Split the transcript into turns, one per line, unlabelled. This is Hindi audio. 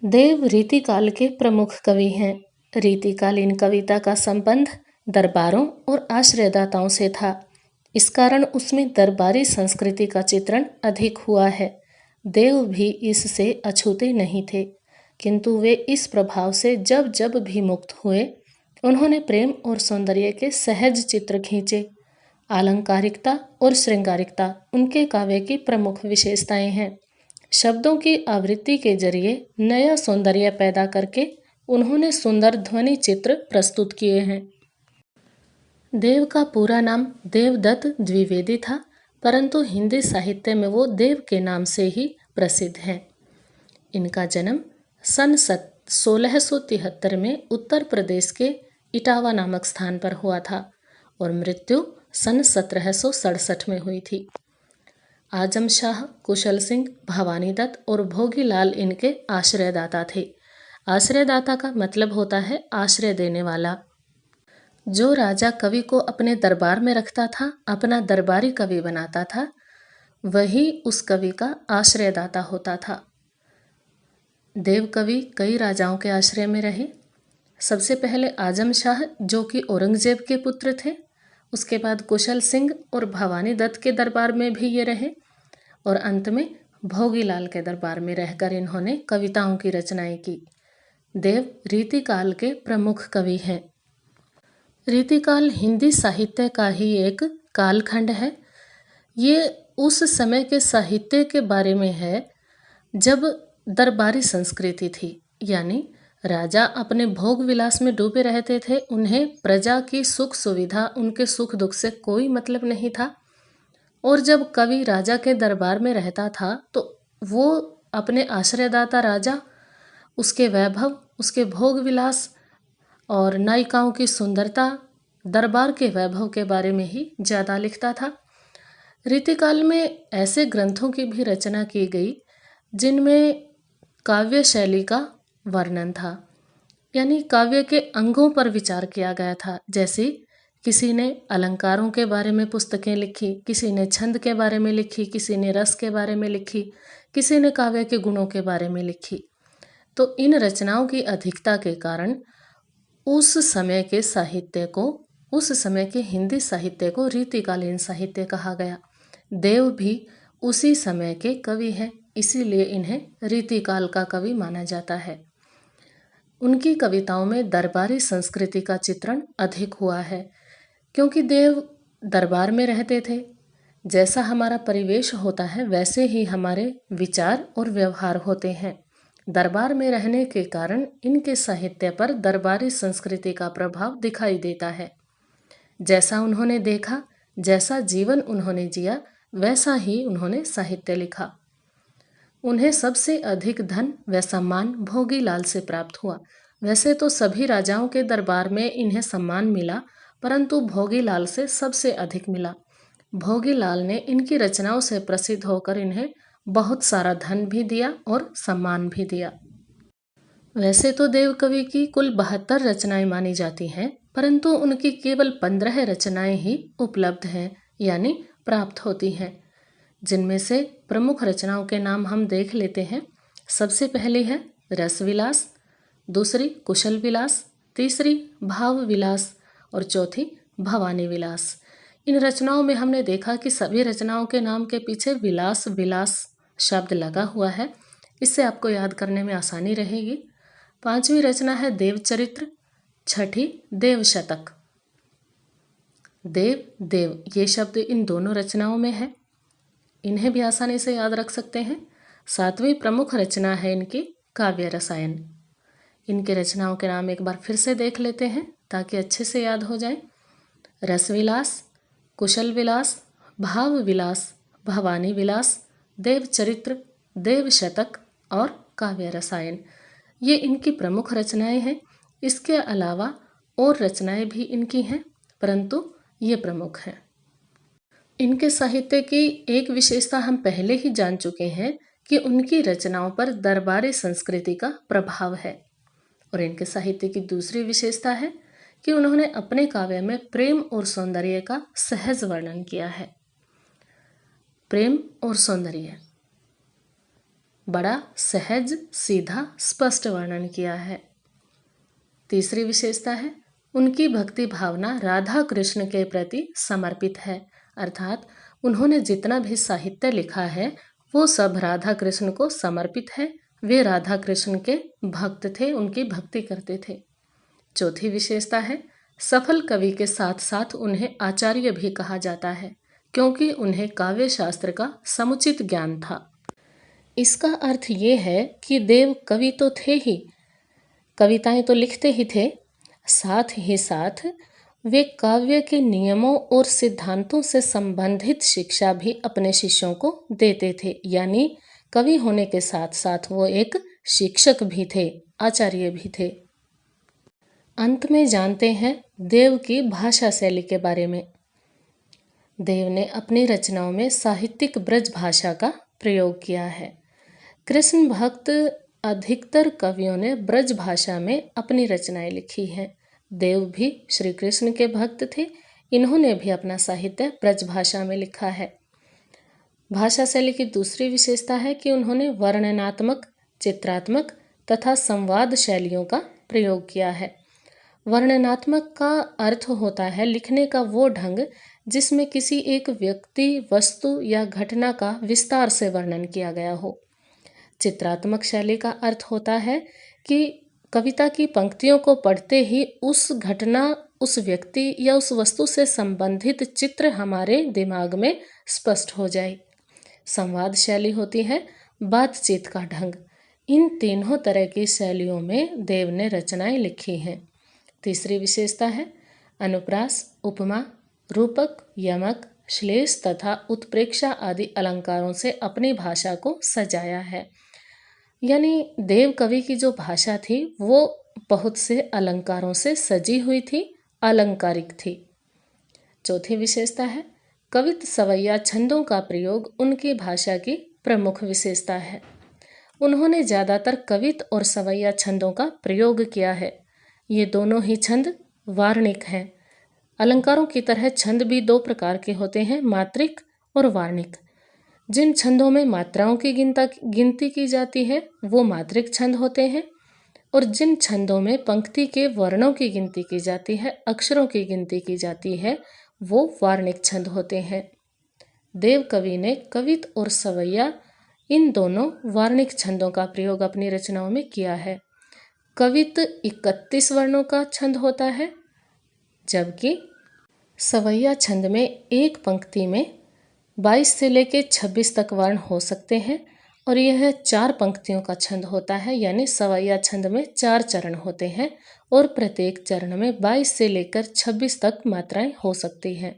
देव रीतिकाल के प्रमुख कवि हैं। रीतिकालीन कविता का संबंध दरबारों और आश्रयदाताओं से था। इस कारण उसमें दरबारी संस्कृति का चित्रण अधिक हुआ है। देव भी इससे अछूते नहीं थे, किंतु वे इस प्रभाव से जब जब भी मुक्त हुए, उन्होंने प्रेम और सौंदर्य के सहज चित्र खींचे। आलंकारिकता और श्रृंगारिकता उनके काव्य की प्रमुख विशेषताएं हैं। शब्दों की आवृत्ति के जरिए नया सौंदर्य पैदा करके उन्होंने सुंदर ध्वनि चित्र प्रस्तुत किए हैं। देव का पूरा नाम देवदत्त द्विवेदी था, परंतु हिंदी साहित्य में वो देव के नाम से ही प्रसिद्ध हैं। इनका जन्म सन 1673 में उत्तर प्रदेश के इटावा नामक स्थान पर हुआ था और मृत्यु सन 1767 में हुई थी। आजम शाह, कुशल सिंह, भवानी दत्त और भोगीलाल इनके आश्रयदाता थे। आश्रयदाता का मतलब होता है आश्रय देने वाला। जो राजा कवि को अपने दरबार में रखता था, अपना दरबारी कवि बनाता था, वही उस कवि का आश्रयदाता होता था। देव कवि कई राजाओं के आश्रय में रहे। सबसे पहले आजम शाह, जो कि औरंगजेब के पुत्र थे। उसके बाद कुशल सिंह और भवानी दत्त के दरबार में भी ये रहे और अंत में भोगीलाल के दरबार में रहकर इन्होंने कविताओं की रचनाएं की। देव रीतिकाल के प्रमुख कवि हैं। रीतिकाल हिंदी साहित्य का ही एक कालखंड है। ये उस समय के साहित्य के बारे में है जब दरबारी संस्कृति थी, यानी राजा अपने भोग विलास में डूबे रहते थे। उन्हें प्रजा की सुख सुविधा, उनके सुख दुख से कोई मतलब नहीं था। और जब कवि राजा के दरबार में रहता था तो वो अपने आश्रयदाता राजा, उसके वैभव, उसके भोग विलास और नायिकाओं की सुंदरता, दरबार के वैभव के बारे में ही ज़्यादा लिखता था। रीतिकाल में ऐसे ग्रंथों की भी रचना की गई जिनमें काव्य शैली का वर्णन था, यानी काव्य के अंगों पर विचार किया गया था। जैसे किसी ने अलंकारों के बारे में पुस्तकें लिखी, किसी ने छंद के बारे में लिखी, किसी ने रस के बारे में लिखी, किसी ने काव्य के गुणों के बारे में लिखी। तो इन रचनाओं की अधिकता के कारण उस समय के साहित्य को, उस समय के हिंदी साहित्य को रीतिकालीन साहित्य कहा गया। देव भी उसी समय के कवि हैं, इसीलिए इन्हें रीतिकाल का कवि माना जाता है। उनकी कविताओं में दरबारी संस्कृति का चित्रण अधिक हुआ है, क्योंकि देव दरबार में रहते थे। जैसा हमारा परिवेश होता है वैसे ही हमारे विचार और व्यवहार होते हैं। दरबार में रहने के कारण इनके साहित्य पर दरबारी संस्कृति का प्रभाव दिखाई देता है। जैसा उन्होंने देखा, जैसा जीवन उन्होंने जिया, वैसा ही उन्होंने साहित्य लिखा। उन्हें सबसे अधिक धन व सम्मान भोगीलाल से प्राप्त हुआ। वैसे तो सभी राजाओं के दरबार में इन्हें सम्मान मिला, परंतु भोगीलाल से सबसे अधिक मिला। भोगीलाल ने इनकी रचनाओं से प्रसिद्ध होकर इन्हें बहुत सारा धन भी दिया और सम्मान भी दिया। वैसे तो देव कवि की कुल 72 रचनाएं मानी जाती हैं, परंतु उनकी केवल 15 रचनाएं ही उपलब्ध हैं, यानी प्राप्त होती हैं। जिनमें से प्रमुख रचनाओं के नाम हम देख लेते हैं। सबसे पहली है रस विलास, दूसरी कुशल विलास, तीसरी भाव विलास और चौथी भवानी विलास। इन रचनाओं में हमने देखा कि सभी रचनाओं के नाम के पीछे विलास विलास शब्द लगा हुआ है। इससे आपको याद करने में आसानी रहेगी। पांचवी रचना है देवचरित्र, छठी देव शतक। देव देव ये शब्द इन दोनों रचनाओं में है, इन्हें भी आसानी से याद रख सकते हैं। सातवीं प्रमुख रचना है इनकी काव्य रसायन। इनकी रचनाओं के नाम एक बार फिर से देख लेते हैं ताकि अच्छे से याद हो जाए। रस विलास, कुशल विलास, भाव विलास, भवानी विलास, देव चरित्र, देव शतक और काव्य रसायन, ये इनकी प्रमुख रचनाएं हैं। इसके अलावा और रचनाएं भी इनकी हैं, परंतु ये प्रमुख हैं। इनके साहित्य की एक विशेषता हम पहले ही जान चुके हैं कि उनकी रचनाओं पर दरबारी संस्कृति का प्रभाव है। और इनके साहित्य की दूसरी विशेषता है कि उन्होंने अपने काव्य में प्रेम और सौंदर्य का सहज वर्णन किया है। प्रेम और सौंदर्य, बड़ा सहज, सीधा, स्पष्ट वर्णन किया है। तीसरी विशेषता है उनकी भक्ति भावना राधा कृष्ण के प्रति समर्पित है, अर्थात उन्होंने जितना भी साहित्य लिखा है वो सब राधा कृष्ण को समर्पित है। वे राधा कृष्ण के भक्त थे, उनकी भक्ति करते थे। चौथी विशेषता है सफल कवि के साथ साथ उन्हें आचार्य भी कहा जाता है, क्योंकि उन्हें काव्य शास्त्र का समुचित ज्ञान था। इसका अर्थ ये है कि देव कवि तो थे ही, कविताएं तो लिखते ही थे, साथ ही साथ वे काव्य के नियमों और सिद्धांतों से संबंधित शिक्षा भी अपने शिष्यों को देते थे। यानी कवि होने के साथ साथ वो एक शिक्षक भी थे, आचार्य भी थे। अंत में जानते हैं देव की भाषा शैली के बारे में। देव ने अपनी रचनाओं में साहित्यिक ब्रज भाषा का प्रयोग किया है। कृष्ण भक्त अधिकतर कवियों ने ब्रज भाषा में अपनी रचनाएं लिखी हैं। देव भी श्री कृष्ण के भक्त थे, इन्होंने भी अपना साहित्य ब्रज भाषा में लिखा है। भाषा शैली की दूसरी विशेषता है कि उन्होंने वर्णनात्मक, चित्रात्मक तथा संवाद शैलियों का प्रयोग किया है। वर्णनात्मक का अर्थ होता है लिखने का वो ढंग जिसमें किसी एक व्यक्ति, वस्तु या घटना का विस्तार से वर्णन किया गया हो। चित्रात्मक शैली का अर्थ होता है कि कविता की पंक्तियों को पढ़ते ही उस घटना, उस व्यक्ति या उस वस्तु से संबंधित चित्र हमारे दिमाग में स्पष्ट हो जाए। संवाद शैली होती है बातचीत का ढंग। इन तीनों तरह की शैलियों में देव ने रचनाएं लिखी हैं। तीसरी विशेषता है अनुप्रास, उपमा, रूपक, यमक, श्लेष तथा उत्प्रेक्षा आदि अलंकारों से अपनी भाषा को सजाया है। यानी देव कवि की जो भाषा थी वो बहुत से अलंकारों से सजी हुई थी, अलंकारिक थी। चौथी विशेषता है कवित सवैया छंदों का प्रयोग उनकी भाषा की प्रमुख विशेषता है। उन्होंने ज़्यादातर कवित और सवैया छंदों का प्रयोग किया है। ये दोनों ही छंद वार्णिक हैं। अलंकारों की तरह छंद भी दो प्रकार के होते हैं, मात्रिक और वार्णिक। जिन छंदों में मात्राओं की गिनती की जाती है वो मात्रिक छंद होते हैं, और जिन छंदों में पंक्ति के वर्णों की गिनती की जाती है, अक्षरों की गिनती की जाती है, वो वार्णिक छंद होते हैं। देव कवि ने कवित और सवैया इन दोनों वार्णिक छंदों का प्रयोग अपनी रचनाओं में किया है। कवित 31 वर्णों का छंद होता है, जबकि सवैया छंद में एक पंक्ति में 22 से लेकर 26 तक वर्ण हो सकते हैं, और यह 4 पंक्तियों का छंद होता है। यानी सवैया छंद में 4 चरण होते हैं और प्रत्येक चरण में 22 से लेकर 26 तक मात्राएं हो सकती हैं।